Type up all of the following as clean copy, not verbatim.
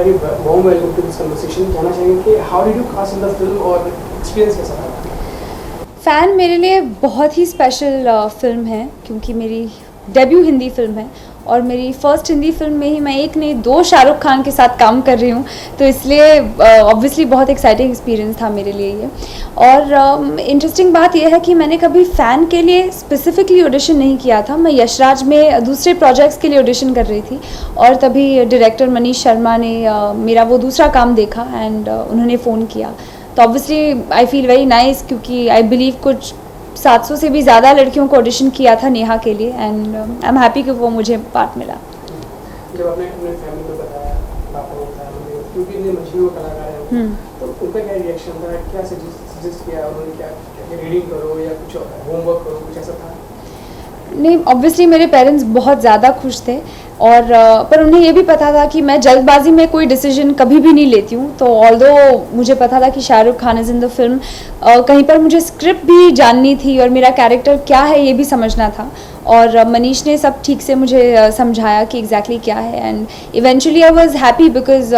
Very warm welcome to this conversation. कहना चाहेंगे कि how did you cast in the film और experience कैसा था? फ़ैन मेरे लिए बहुत ही स्पेशल फिल्म है, क्योंकि मेरी डेब्यू हिंदी फिल्म है और मेरी फर्स्ट हिंदी फिल्म में ही मैं एक नहीं 2 शाहरुख खान के साथ काम कर रही हूँ, तो इसलिए ऑब्वियसली बहुत एक्साइटिंग एक्सपीरियंस था मेरे लिए ये। और इंटरेस्टिंग बात यह है कि मैंने कभी फ़ैन के लिए स्पेसिफिकली ऑडिशन नहीं किया था। मैं यशराज में दूसरे प्रोजेक्ट्स के लिए ऑडिशन कर रही थी और तभी डायरेक्टर मनीष शर्मा ने मेरा वो दूसरा काम देखा एंड उन्होंने फ़ोन किया। तो obviously I feel very nice, क्योंकि आई बिलीव कुछ 700 से भी ज़्यादा लड़कियों को ऑडिशन किया था नेहा के लिए एंड आई एम हैप्पी कि वो मुझे पार्ट मिला। जब आपने अपने फैमिली को बताया, पापा को बताया, क्योंकि इतने मशहूर कलाकार हैं, तो उनका क्या रिएक्शन था? क्या सजेस्ट किया उन्होंने? क्या रीडिंग करो या कुछ होमवर्क करो, कुछ ऐसा था? नहीं, ऑब्वियसली मेरे पेरेंट्स बहुत ज़्यादा खुश थे और पर उन्हें ये भी पता था कि मैं जल्दबाजी में कोई डिसीजन कभी भी नहीं लेती हूँ। तो ऑल्दो मुझे पता था कि Shahrukh Khan is in the film, कहीं पर मुझे स्क्रिप्ट भी जाननी थी और मेरा कैरेक्टर क्या है ये भी समझना था और मनीष ने सब ठीक से मुझे समझाया कि एग्जैक्टली क्या है and eventually I was happy because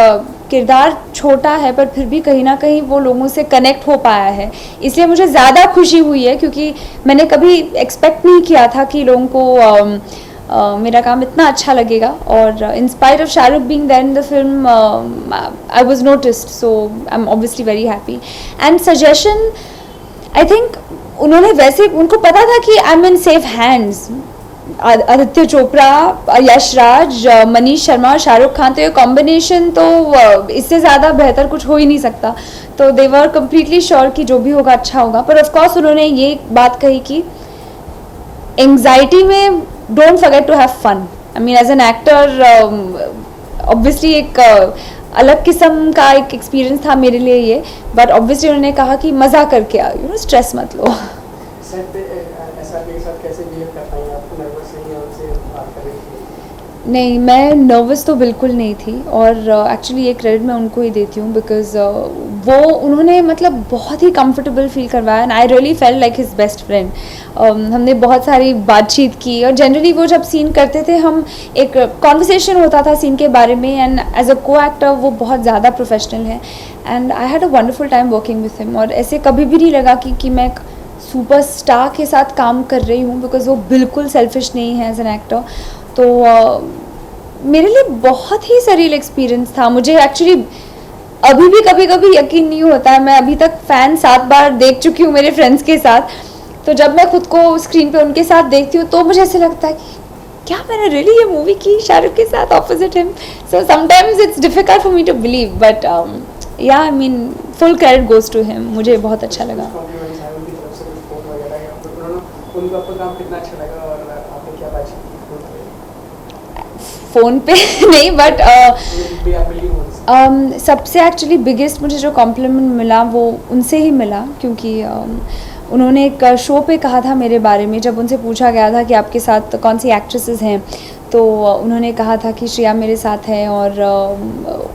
किरदार छोटा है पर फिर भी कहीं ना कहीं वो लोगों से कनेक्ट हो पाया है, इसलिए मुझे ज़्यादा खुशी हुई है, क्योंकि मैंने कभी एक्सपेक्ट नहीं किया था कि लोगों को मेरा काम इतना अच्छा लगेगा। और in spite of Shahrukh being there in the film I was noticed, so I am obviously very happy. And suggestion I think उन्होंने वैसे, उनको पता था कि I am in safe hands. Aditya Chopra, Yashraj, Manish Sharma और शाहरुख खान, तो ये कॉम्बिनेशन तो इससे ज़्यादा बेहतर कुछ हो ही नहीं सकता। तो दे वर कम्प्लीटली श्योर कि जो भी होगा अच्छा होगा। पर ऑफ कोर्स उन्होंने ये बात कही कि एंग्जाइटी में don't forget to have fun. I mean as an actor obviously एक अलग किस्म का एक एक्सपीरियंस था मेरे लिए ये, बट ऑब्वियसली उन्होंने कहा कि मज़ा करके आओ, यू नो, स्ट्रेस मत लो। सेट पे ऐसा के साथ कैसे बिहेव कर पाई आप? नर्वस नहीं है उनसे बात कर रही थी? नहीं, मैं नर्वस तो बिल्कुल नहीं थी और एक्चुअली ये क्रेडिट मैं उनको ही देती हूँ बिकॉज वो उन्होंने मतलब बहुत ही कंफर्टेबल फील करवाया and I really felt like his best friend. हमने बहुत सारी बातचीत की और जनरली वो जब सीन करते थे हम एक कॉन्वर्सेशन होता था सीन के बारे में एंड एज अ को एक्टर वो बहुत ज़्यादा प्रोफेशनल है and I had a wonderful time working with him. और ऐसे कभी भी नहीं लगा कि मैं एक सुपरस्टार के साथ काम कर रही हूँ, बिकॉज वो बिल्कुल सेल्फिश नहीं है एज एन एक्टर। तो मेरे लिए बहुत ही सरील एक्सपीरियंस था। मुझे एक्चुअली अभी भी कभी कभी यकीन नहीं होता है, मैं अभी तक फ़ैन 7 बार देख चुकी हूँ मेरे फ्रेंड्स के साथ, तो जब मैं खुद को स्क्रीन पे उनके साथ देखती हूँ तो मुझे ऐसे लगता है कि क्या मैंने रियली ये मूवी की शाहरुख के साथ opposite him. So sometimes it's difficult for me to believe, but yeah I mean full credit goes to him. मुझे बहुत अच्छा लगा। उनको आपका काम कितना अच्छा लगा और आपने क्या बातचीत की फ़ोन पे? नहीं, बट सबसे एक्चुअली बिगेस्ट मुझे जो कॉम्प्लीमेंट मिला वो उनसे ही मिला, क्योंकि उन्होंने एक शो पे कहा था मेरे बारे में। जब उनसे पूछा गया था कि आपके साथ कौन सी एक्ट्रेसेस हैं, तो उन्होंने कहा था कि श्रेया मेरे साथ है और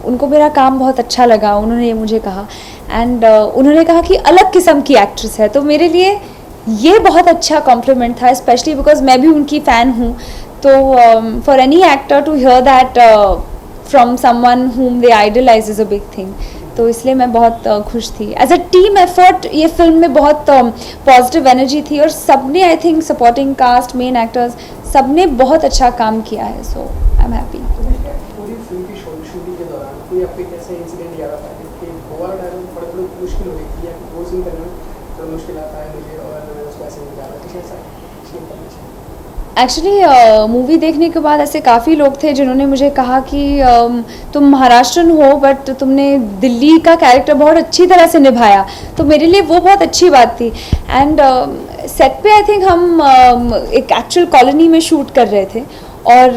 उनको मेरा काम बहुत अच्छा लगा, उन्होंने ये मुझे कहा। एंड उन्होंने कहा कि अलग किस्म की एक्ट्रेस है, तो मेरे लिए ये बहुत अच्छा कॉम्प्लीमेंट था, स्पेशली बिकॉज मैं भी उनकी फ़ैन हूँ। तो for any actor to hear that from someone whom they idolize is a big thing, तो इसलिए मैं बहुत खुश थी। एज अ टीम एफर्ट ये फिल्म में बहुत पॉजिटिव एनर्जी थी और सबने, I think supporting cast, main actors, सबने बहुत अच्छा काम किया है, सो आई एम हैप्पी। पूरी फिल्म की शूटिंग के दौरान कोई आपके कैसे इंसिडेंट याद आता है कि बहुत टाइम बड़ी मुश्किल हो रही थी या वो सीन करने में तो मुश्किल आता है मुझे और मैं उसको ऐसे नहीं जा रहा, कुछ ऐसा एक्चुअली मूवी देखने के बाद ऐसे काफ़ी लोग थे जिन्होंने मुझे कहा कि तुम महाराष्ट्रन हो बट तुमने दिल्ली का कैरेक्टर बहुत अच्छी तरह से निभाया, तो मेरे लिए वो बहुत अच्छी बात थी। एंड सेट पे आई थिंक हम एक एक्चुअल कॉलोनी में शूट कर रहे थे और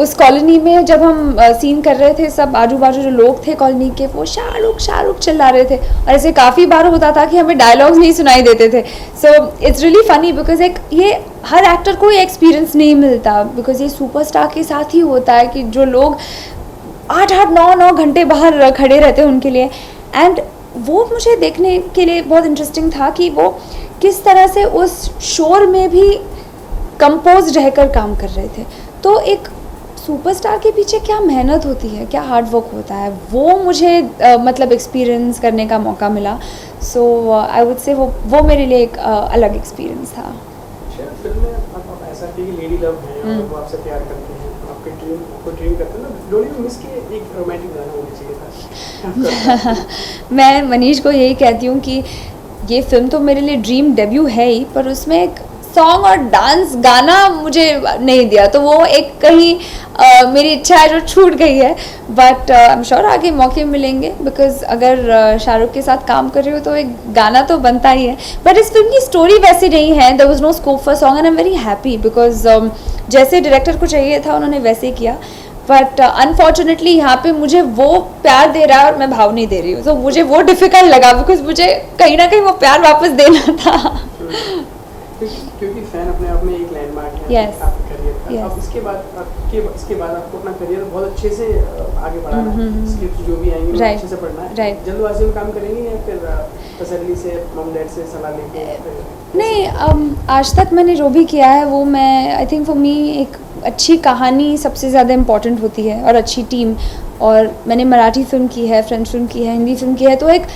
उस कॉलोनी में जब हम सीन कर रहे थे, सब आजू बाजू जो लोग थे कॉलोनी के वो शाहरुख शाहरुख चिल्ला रहे थे और ऐसे काफ़ी बार होता था कि हमें डायलॉग्स नहीं सुनाई देते थे। So it's really funny because एक ये हर एक्टर को ये एक्सपीरियंस नहीं मिलता, बिकॉज ये सुपरस्टार के साथ ही होता है कि जो लोग 8-8 9-9 घंटे बाहर खड़े रहते हैं उनके लिए। एंड वो मुझे देखने के लिए बहुत इंटरेस्टिंग था कि वो किस तरह से उस शोर में भी कंपोज रहकर काम कर रहे थे। तो एक सुपरस्टार के पीछे क्या मेहनत होती है, क्या हार्ड वर्क होता है, वो मुझे मतलब एक्सपीरियंस करने का मौका मिला. सो आई वुड से वो मेरे लिए एक अलग एक्सपीरियंस था. शायद फिल्म में आप ऐसा कि लेडी लव है और वो आपसे प्यार करते हैं, आपके ड्रीम करते हैं ना, डोली में मिस के एक रोमांटिक गाना होना चाहिए था. मैं मनीष को यही कहती हूँ कि ये फिल्म तो मेरे लिए ड्रीम डेब्यू है ही, पर उसमें एक सॉन्ग और डांस गाना मुझे नहीं दिया, तो वो एक कहीं मेरी इच्छा है जो छूट गई है. बट आई एम श्योर आगे मौके मिलेंगे, बिकॉज अगर शाहरुख के साथ काम कर रही हो तो एक गाना तो बनता ही है. बट इस फिल्म की स्टोरी वैसी नहीं है, there was no scope for song and I am very happy because जैसे डायरेक्टर को चाहिए था उन्होंने वैसे किया. बट अनफॉर्चुनेटली यहाँ पे मुझे वो प्यार दे रहा है और मैं भाव नहीं दे रही हूँ, तो मुझे वो डिफ़िकल्ट लगा बिकॉज मुझे कहीं ना कहीं वो प्यार वापस देना था. क्योंकि फैन अपने आप में एक लैंडमार्क है. Yes. आपके करियर का. Yes. अब इसके बाद आपको अपना करियर बहुत अच्छे से आगे बढ़ाना है. स्क्रिप्ट जो भी आएंगे वो Right. अच्छे से पढ़ना है. Right. जल्दबाजी में काम करेंगे या फिर तसल्ली से मम डैड से सलाह लेके नहीं, आज तक मैंने जो भी किया है वो मैं आई थिंक फॉर मी एक अच्छी कहानी सबसे ज़्यादा इम्पॉर्टेंट होती है और अच्छी टीम. और मैंने मराठी फिल्म की है, फ्रेंच फिल्म की है, हिंदी फिल्म की है, तो एक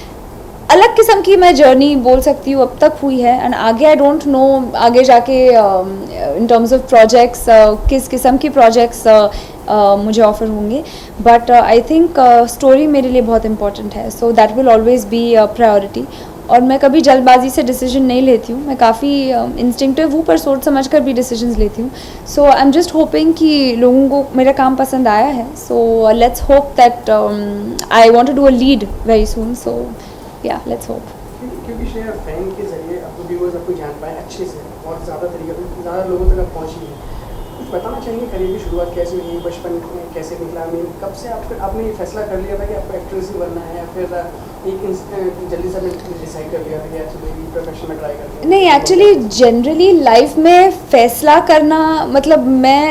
अलग किस्म की मैं जर्नी बोल सकती हूँ अब तक हुई है. एंड आगे आई डोंट नो आगे जाके इन टर्म्स ऑफ प्रोजेक्ट्स किस किस्म की प्रोजेक्ट्स मुझे ऑफर होंगे. बट आई थिंक स्टोरी मेरे लिए बहुत इंपॉर्टेंट है, so that will always be priority. और मैं कभी जल्दबाजी से डिसीजन नहीं लेती हूँ, मैं काफ़ी इंस्टिंक्टिव हूँ पर सोच समझ कर भी डिसीजंस लेती हूँ. So I am just hoping कि लोगों को मेरा काम पसंद आया है. So let's hope that I want to do a lead very soon. So yeah let's hope. क्योंकि शायद फैन के जरिए आपको व्यूअर्स आपको जान पाए अच्छे से और ज़्यादा तरीके से ज़्यादा लोगों तक आप पहुँची है. कुछ बताना चाहेंगे करियर की शुरुआत कैसे हुई, बचपन में कैसे निकला, कब से आपने ये फैसला कर लिया था कि आपको एक्ट्रेस ही बनना है या फिर एक जल्दी से डिसाइड कर लिया था कि एक्चुअली प्रोफेशन में ट्राई करना है? नहीं, एक्चुअली जनरली लाइफ में फ़ैसला करना मतलब मैं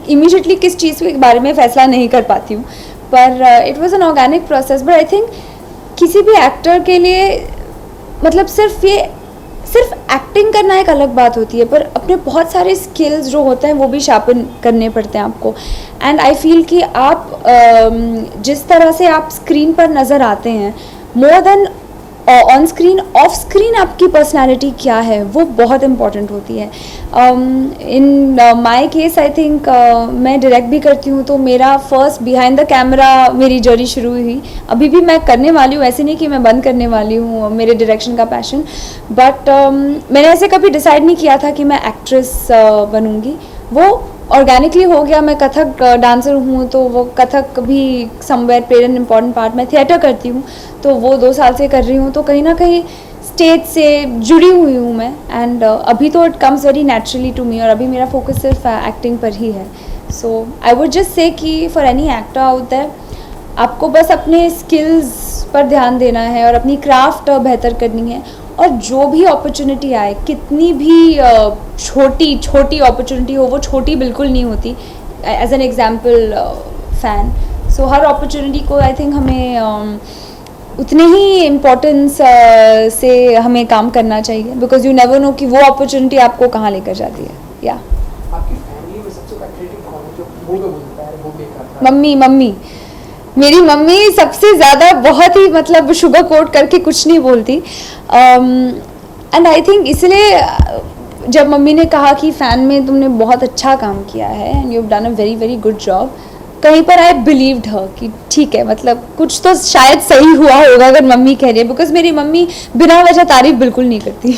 इमीडिएटली किस चीज़ के बारे में फ़ैसला नहीं कर पाती हूँ, पर it was an organic process. But I think किसी भी एक्टर के लिए मतलब सिर्फ एक्टिंग करना एक अलग बात होती है, पर अपने बहुत सारे स्किल्स जो होते हैं वो भी शार्पन करने पड़ते हैं आपको. एंड आई फील कि आप जिस तरह से आप स्क्रीन पर नज़र आते हैं, more than on screen, of screen आपकी पर्सनालिटी क्या है वो बहुत इम्पॉर्टेंट होती है. In my case I think मैं डायरेक्ट भी करती हूँ, तो मेरा फर्स्ट बिहाइंड द कैमरा मेरी जर्नी शुरू हुई. अभी भी मैं करने वाली हूँ, ऐसे नहीं कि मैं बंद करने वाली हूँ मेरे डायरेक्शन का पैशन. बट मैंने ऐसे कभी डिसाइड नहीं किया था कि मैं एक्ट्रेस बनूँगी. वो ऑर्गेनिकली हो गया. मैं कथक डांसर हूँ, तो वो कथक भी somewhere played an important part. मैं थिएटर करती हूँ, तो वो 2 साल से कर रही हूँ, तो कहीं ना कहीं स्टेज से जुड़ी हुई हूँ मैं. एंड अभी तो it comes very naturally to me, और अभी मेरा फोकस सिर्फ एक्टिंग पर ही है. So I would just say कि for any actor out there, आपको बस अपने स्किल्स पर ध्यान देना है और अपनी क्राफ्ट बेहतर करनी है. और जो भी अपॉर्चुनिटी आए, कितनी भी छोटी अपॉर्चुनिटी हो, वो छोटी बिल्कुल नहीं होती. As an example fan, so हर अपॉर्चुनिटी को आई थिंक हमें उतने ही इम्पोर्टेंस से हमें काम करना चाहिए, बिकॉज यू नेवर नो कि वो अपॉर्चुनिटी आपको कहाँ लेकर जाती है. या आपकी फैमिली में सबसे बड़ा क्रिएटिव कौन है जो वो बोलता है वो बेकार? मम्मी. मेरी मम्मी सबसे ज़्यादा बहुत ही मतलब शुगर कोट करके कुछ नहीं बोलती. एंड आई थिंक इसलिए जब मम्मी ने कहा कि फ़ैन में तुमने बहुत अच्छा काम किया है and you have done a very very good job, कहीं पर आई बिलीव्ड हर कि ठीक है, मतलब कुछ तो शायद सही हुआ होगा अगर मम्मी कह रही है, बिकॉज मेरी मम्मी बिना वजह तारीफ बिल्कुल नहीं करती.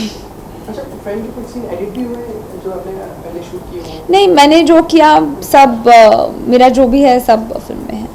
अच्छा, फैन के कुछ सीन एडिट भी हुए जो आपने पहले शूट किए हैं? नहीं, मैंने जो किया सब मेरा जो भी है सब फिल्म में है.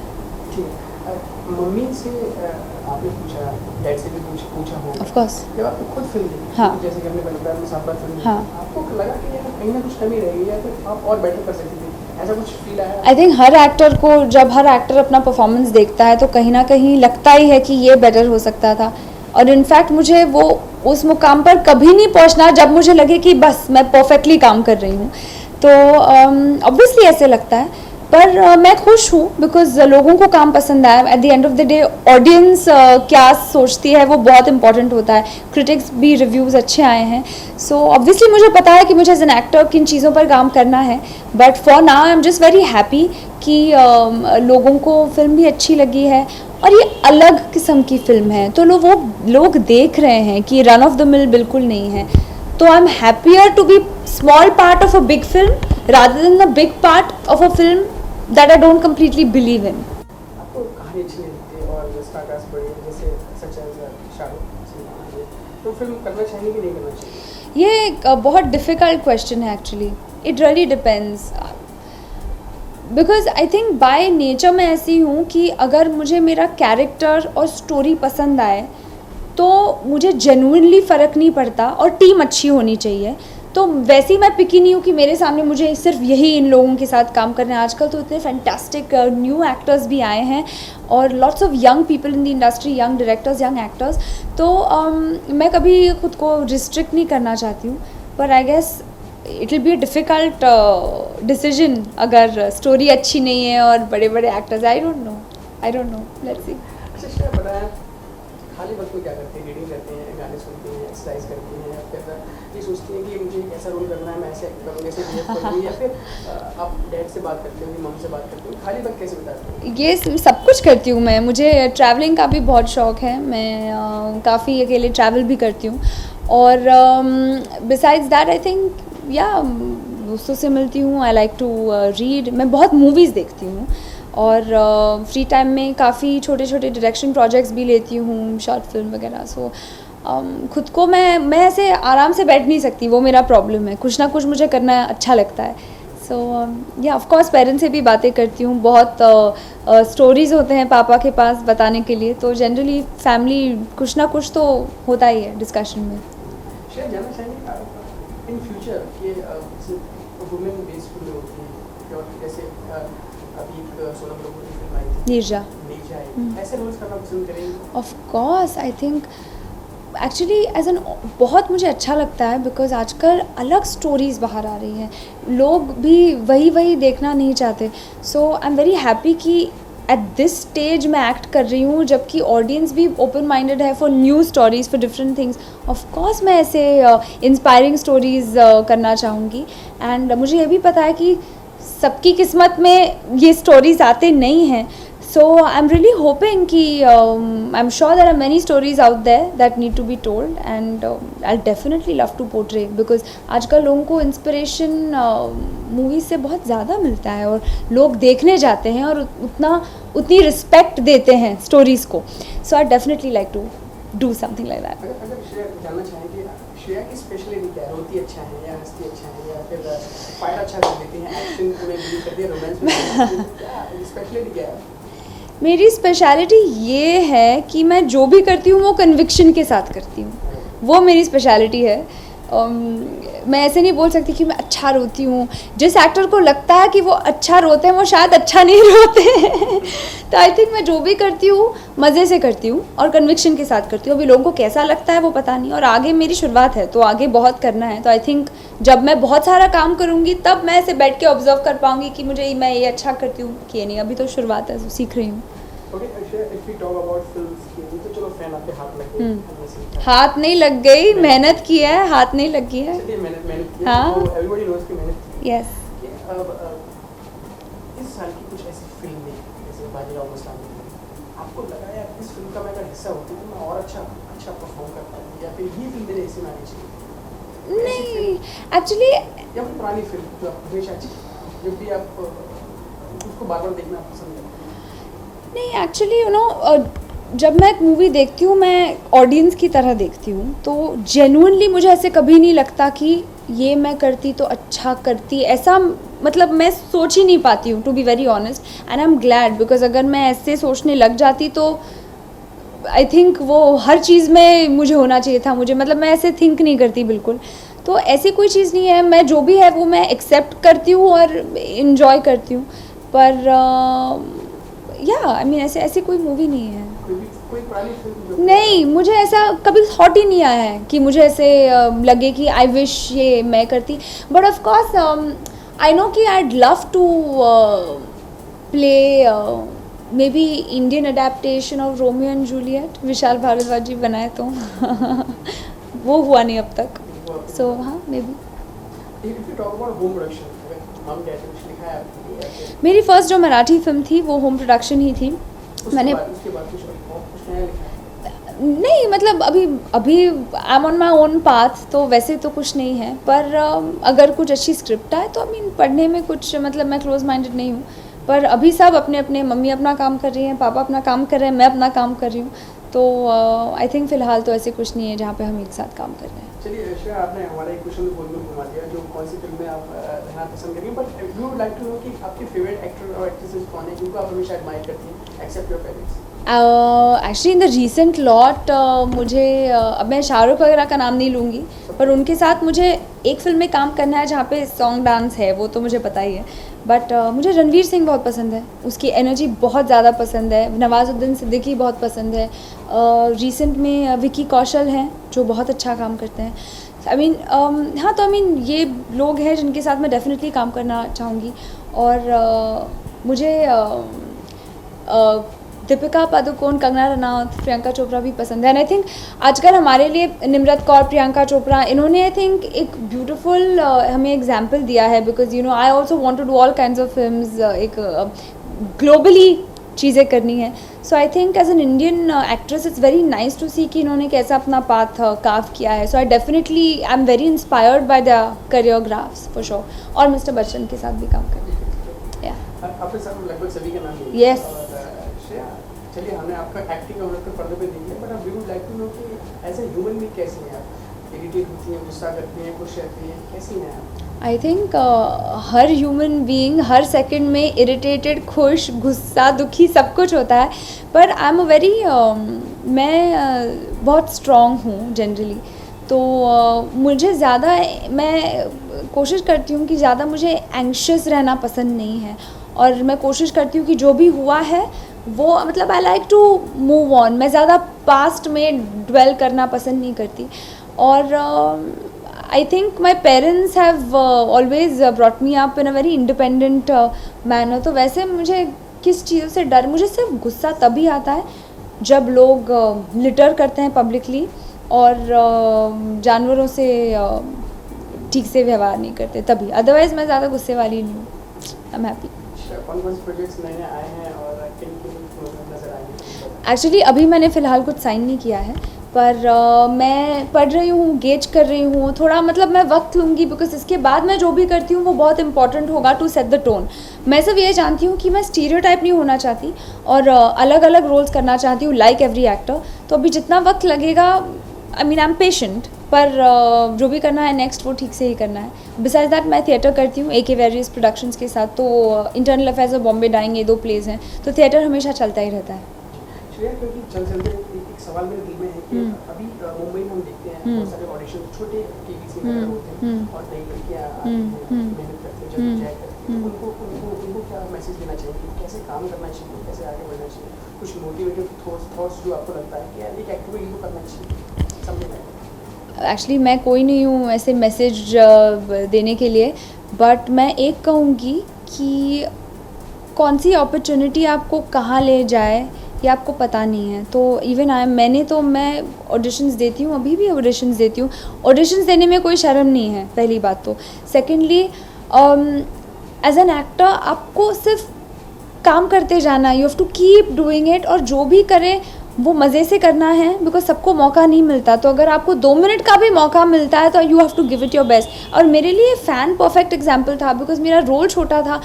मम्मी से आपने पूछा, डैड से भी पूछा होगा ऑफ कोर्स. जब आपने खुद फिल्म देखी, हाँ. जैसे कि हमने बंगाल में 7 बार फिल्म हाँ. आपको लगा कि यार कहीं ना कुछ कमी रह गई या फिर आप और बेटर कर सकती थी, ऐसा कुछ फील आया? आई थिंक हर एक्टर को, जब हर एक्टर अपना परफॉर्मेंस देखता है तो कहीं ना कहीं लगता ही है कि ये बेटर हो सकता था. और इनफैक्ट मुझे वो उस मुकाम पर कभी नहीं पहुंचना जब मुझे लगे कि बस मैं परफेक्टली काम कर रही हूँ. तो ऑब्वियसली ऐसे लगता है. पर मैं खुश हूँ बिकॉज लोगों को काम पसंद आया. At the end of the day audience क्या सोचती है वो बहुत इंपॉर्टेंट होता है. क्रिटिक्स भी रिव्यूज़ अच्छे आए हैं. सो ऑब्वियसली मुझे पता है कि मुझे एज एन एक्टर किन चीज़ों पर काम करना है. But for now I am just very happy कि लोगों को फिल्म भी अच्छी लगी है और ये अलग किस्म की फ़िल्म है. तो वो लोग देख रहे हैं कि रन ऑफ द मिल बिल्कुल नहीं है. तो I am happier to be small part of a big film rather than the big part of a film that I don't completely believe in. आपको कहानी अच्छी नहीं लगती और स्टारकास्ट बड़ी जैसे सच एज शाहरुख, तो फिल्म करना चाहिए कि नहीं करना चाहिए? ये एक बहुत डिफ़िकल्ट क्वेश्चन है actually. It really depends because I think by nature मैं ऐसी हूँ कि अगर मुझे मेरा कैरेक्टर और स्टोरी पसंद आए तो मुझे जेन्युइनली फ़र्क नहीं पड़ता और टीम अच्छी होनी चाहिए. तो वैसे ही मैं पिकी नहीं हूँ कि मेरे सामने मुझे सिर्फ यही इन लोगों के साथ काम करना है. आजकल तो इतने फैंटास्टिक न्यू एक्टर्स भी आए हैं और lots of young people in the industry, young directors, young actors. तो मैं कभी खुद को रिस्ट्रिक्ट नहीं करना चाहती हूँ. पर I guess it will be a difficult decision अगर स्टोरी अच्छी नहीं है और बड़े बड़े actors. I don't know, let's see. अच्छा श्रेया, पता है खाली वक्त में क्या करते हैं? रीडिंग करते हैं, गाने सुनते हैं, एक्सरसाइज करते हैं, या फिर ये सोचती हैं कि मुझे ऐसा रोल करना है, मैं ऐसे एक्ट करूँगी, ऐसे बिहेव करूँगी, या फिर आप डैड से बात करते हो, मम्मी से बात करते हो? खाली वक्त कैसे बिताते हो? ये सब कुछ करती हूँ मैं. मुझे ट्रैवलिंग का भी बहुत शौक़ है. मैं काफ़ी अकेले ट्रैवल भी करती हूँ. और बिसाइड्स दैट आई थिंक या दोस्तों से मिलती हूँ. I like to read. मैं बहुत मूवीज़ देखती हूँ और फ्री टाइम में काफ़ी छोटे छोटे डायरेक्शन प्रोजेक्ट्स भी लेती हूँ, शॉर्ट फिल्म वगैरह. सो खुद को मैं ऐसे आराम से बैठ नहीं सकती. वो मेरा प्रॉब्लम है. कुछ ना कुछ मुझे करना अच्छा लगता है. सो या ऑफ कोर्स पेरेंट्स से भी बातें करती हूँ. बहुत स्टोरीज़ होते हैं पापा के पास बताने के लिए. तो जनरली फैमिली कुछ ना कुछ तो होता ही है डिस्कशन में. शायद जानना चाहेंगे इन फ्यूचर ये वुमेन बेस्ड फिल्में होती हैं और जैसे अभी एक सोनम कपूर की फिल्म आई थी नीरजा. ऐसे रोल्स करना पसंद करेंगे? Of course I think actually as an बहुत मुझे अच्छा लगता है बिकॉज आजकल अलग स्टोरीज़ बाहर आ रही हैं. लोग भी वही देखना नहीं चाहते. सो आई एम वेरी हैप्पी कि एट दिस स्टेज मैं एक्ट कर रही हूँ जबकि ऑडियंस भी ओपन माइंडेड है for new stories, for different things. Of course मैं ऐसे इंस्पायरिंग स्टोरीज़ करना चाहूँगी. एंड मुझे ये भी पता है कि सबकी किस्मत में ये स्टोरीज़ आते नहीं हैं. So I'm really hoping कि I'm sure there are many stories out there that need to be told and I'll definitely love to portray because आजकल लोगों को इंस्पिरेशन मूवीज़ से बहुत ज़्यादा मिलता है और लोग देखने जाते हैं और उतनी रिस्पेक्ट देते हैं स्टोरीज़ को. So I'd definitely like to do something like that. अगर श्रेया जानना चाहें कि श्रेया की स्पेशलिटी क्या है? रोती अच्छा है या हंसती अच्छा है या फिर फाइट अच्छा कर देती हैं, एक्शन में बिलीव करती है, रोमांस में क्या स्पेशलिटी क्या है? मेरी स्पेशलिटी ये है कि मैं जो भी करती हूँ वो कन्विक्शन के साथ करती हूँ. वो मेरी स्पेशलिटी है. मैं ऐसे नहीं बोल सकती कि मैं अच्छा रोती हूँ. जिस एक्टर को लगता है कि वो अच्छा रोते हैं वो शायद अच्छा नहीं रोते हैं. तो आई थिंक मैं जो भी करती हूँ मज़े से करती हूँ और कन्विक्शन के साथ करती हूँ. अभी लोगों को कैसा लगता है वो पता नहीं और आगे मेरी शुरुआत है तो आगे बहुत करना है. तो आई थिंक जब मैं बहुत सारा काम करूँगी तब मैं ऐसे बैठ के ऑब्जर्व कर पाऊँगी कि मैं ये अच्छा करती हूँ कि नहीं. अभी तो शुरुआत है, तो सीख रही हूँ. तो चलो फैन आपके हाथ लग गए. हाथ नहीं लग गई, मेहनत की है, हाथ नहीं लगी है. मेहनत की. हाँ. तो एवरीबॉडी नोज की मेहनत की. यस. अब इस साल की कुछ ऐसी फिल्में जैसे बाजीराव मस्तानी, आपको लगा यार इस फिल्म का मैं अगर हिस्सा होती तो मैं और अच्छा परफॉर्म कर पाती या फिर ये फिल्म मेरे हिस्से में आनी चाहिए? नहीं एक्चुअली या फिर पुरानी फिल्म जो आप हमेशा जब भी आप उसको बार बार देखना पसंद करते हैं? नहीं एक्चुअली यू नो जब मैं एक मूवी देखती हूँ मैं ऑडियंस की तरह देखती हूँ. तो जेन्युइनली मुझे ऐसे कभी नहीं लगता कि ये मैं करती तो अच्छा करती, ऐसा मतलब मैं सोच ही नहीं पाती हूँ to be very honest. And I am glad because अगर मैं ऐसे सोचने लग जाती तो आई थिंक वो हर चीज़ में मुझे होना चाहिए था. मुझे मतलब मैं ऐसे थिंक नहीं करती बिल्कुल. तो ऐसी कोई चीज़ नहीं है. मैं जो भी है वो मैं एक्सेप्ट करती हूँ और इन्जॉय करती हूँ. पर या आई मीन ऐसी कोई मूवी नहीं है. कोई पुरानी फिल्म नहीं, मुझे ऐसा कभी थॉट ही नहीं आया है कि मुझे ऐसे लगे कि आई विश ये मैं करती. But of course I know कि I'd love to play maybe Indian adaptation of Romeo and Juliet, Vishal Bhardwaj ji बनाए तो वो हुआ नहीं अब तक, सो हाँ maybe. If you talk about home production, हम कैसे कुछ लिखा है आपके लिए? मेरी फर्स्ट जो मराठी फिल्म थी वो होम प्रोडक्शन ही थी। मैंने उसके बाद कुछ नया लिखा है? नहीं, मतलब अभी I am on my own path, तो वैसे तो कुछ नहीं है, पर अगर कुछ अच्छी स्क्रिप्ट आए तो आई मीन पढ़ने में कुछ, मतलब मैं क्लोज माइंडेड नहीं हूँ, पर अभी सब अपने अपने, मम्मी अपना काम कर रही हैं, पापा अपना काम कर रहे हैं, मैं अपना काम कर रही हूँ, तो आई थिंक फ़िलहाल तो ऐसे कुछ नहीं है जहाँ पे हम एक साथ काम कर रहे हैं। चलिए श्रेया, आपने हमारा एक क्वेश्चन गोल गोल घुमा दिया, जो कौन सी फिल्म में आप रहना पसंद करेंगे, but we would like to know कि आपके फेवरेट एक्टर और एक्ट्रेसेस कौन है जिनको आप हमेशा एडमायर करती हैं except your parents? Actually in the recent lot मुझे अब मैं शाहरुख वगैरह का नाम नहीं लूँगी, पर उनके साथ मुझे एक फिल्म में काम करना है जहाँ पे सॉन्ग डांस है, वो तो मुझे पता ही है, बट मुझे रणवीर सिंह बहुत पसंद है, उसकी एनर्जी बहुत ज़्यादा पसंद है। नवाजुद्दीन सिद्दीकी बहुत पसंद है। रिसेंट में विकी कौशल हैं जो बहुत अच्छा काम करते हैं। आई मीन हाँ, तो आई मीन ये लोग हैं जिनके साथ मैं डेफिनेटली काम करना चाहूँगी। और मुझे दीपिका पादुकोण, कंगना रनौत, प्रियंका चोपड़ा भी पसंद है। एंड आई थिंक आजकल हमारे लिए निम्रत कौर, प्रियंका चोपड़ा, इन्होंने आई थिंक एक ब्यूटीफुल हमें एग्जाम्पल दिया है, because you know I also want to do all kinds of films, एक ग्लोबली चीज़ें करनी है। So I think as an Indian actress it's very nice to see कि इन्होंने कैसा अपना पाथ कार्व किया है। So I definitely I am very inspired by the career graphs for sure, और मिस्टर बच्चन के साथ भी काम करना है। आपके साथ लगभग सभी का नाम है। Yes. चलिए, हमने आपका एक्टिंग और तो पर्दे पे देख लिया, बट अब we would like to know कि एज ए ह्यूमन बीइंग कैसी हैं आप? इरिटेट होती हैं, गुस्सा करती हैं, खुश रहती हैं, कैसी हैं आप? I think her human being her second में इरिटेटेड, खुश, गुस्सा, दुखी सब कुछ होता है, पर आई एम अ वेरी मैं बहुत स्ट्रॉन्ग हूँ जनरली, तो मुझे ज़्यादा, मैं कोशिश करती हूँ कि ज़्यादा मुझे एंग्शियस रहना पसंद नहीं है, और मैं कोशिश करती हूँ कि जो भी हुआ है वो, मतलब I like to move on. मैं ज़्यादा पास्ट में ड्वेल करना पसंद नहीं करती। और I think my parents have always brought me up in a very independent manner, तो वैसे मुझे किस चीज़ों से डर, मुझे सिर्फ गुस्सा तभी आता है जब लोग लिटर करते हैं पब्लिकली और जानवरों से ठीक से व्यवहार नहीं करते, तभी। अदरवाइज़ मैं ज़्यादा गुस्से वाली नहीं हूँ। आई एम हैप्पी। कौन-कौन से प्रोजेक्ट्स नए आए हैं और किन-किन नज़र आए हैं? एक्चुअली अभी मैंने फ़िलहाल कुछ साइन नहीं किया है, पर मैं पढ़ रही हूँ, गेज कर रही हूँ थोड़ा, मतलब मैं वक्त लूँगी, बिकॉज इसके बाद मैं जो भी करती हूँ वो बहुत इंपॉर्टेंट होगा टू सेट द टोन। मैं सिर्फ ये जानती हूँ कि मैं स्टीरियोटाइप नहीं होना चाहती, और अलग अलग रोल्स करना चाहती हूँ लाइक एवरी एक्टर। तो अभी जितना वक्त लगेगा, I mean I am patient, पर जो भी करना है नेक्स्ट वो ठीक से ही करना है। बिसाइड दैट मैं थिएटर करती हूँ AK वेरियस प्रोडक्शंस के साथ, तो इंटरनल अफेयर्स और बॉम्बे डाइंग, ये 2 प्लेज हैं, तो थिएटर हमेशा चलता ही रहता है। श्रेया, क्योंकि चलते एक सवाल मेरे दिल में है कि अभी मुंबई में हम देखते हैं बहुत सारे ऑडिशन छोटे TVC में होते हैं और नई लड़कियां मेहनत करती हैं, जब करती हैं, उनको क्या मैसेज देना चाहिए, कैसे काम करना चाहिए, कैसे आगे बढ़ना चाहिए, कुछ मोटिवेटिव थॉट्स जो आपको लगता है कि यार एक एक्टर को ये तो करना चाहिए, समझे ना? एक्चुअली मैं कोई नहीं हूँ ऐसे मैसेज देने के लिए, बट मैं एक कहूँगी कि कौन सी अपॉर्चुनिटी आपको कहाँ ले जाए ये आपको पता नहीं है। तो इवन मैं ऑडिशंस देती हूँ, अभी भी ऑडिशंस देती हूँ। ऑडिशंस देने में कोई शर्म नहीं है, पहली बात तो। सेकेंडली, एज एन एक्टर आपको सिर्फ काम करते जाना, you have to keep doing it, और जो भी करें वो मज़े से करना है, बिकॉज सबको मौका नहीं मिलता। तो अगर आपको 2 मिनट का भी मौका मिलता है तो you have to give it your best. और मेरे लिए फ़ैन परफेक्ट एग्जाम्पल था, बिकॉज मेरा रोल छोटा था,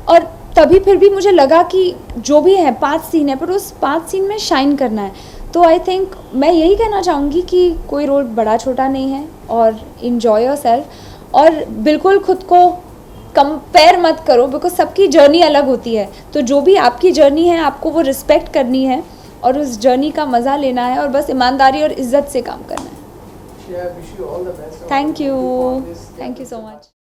और तभी फिर भी मुझे लगा कि जो भी है 5 सीन है, पर उस 5 सीन में शाइन करना है। तो आई थिंक मैं यही कहना चाहूँगी कि कोई रोल बड़ा छोटा नहीं है, और इन्जॉय योर सेल्फ, और बिल्कुल खुद को कंपेयर मत करो, बिकॉज सबकी जर्नी अलग होती है। तो जो भी आपकी जर्नी है आपको वो रिस्पेक्ट करनी है, और उस जर्नी का मज़ा लेना है, और बस ईमानदारी और इज्जत से काम करना है। Wish you all the best. Thank you so much.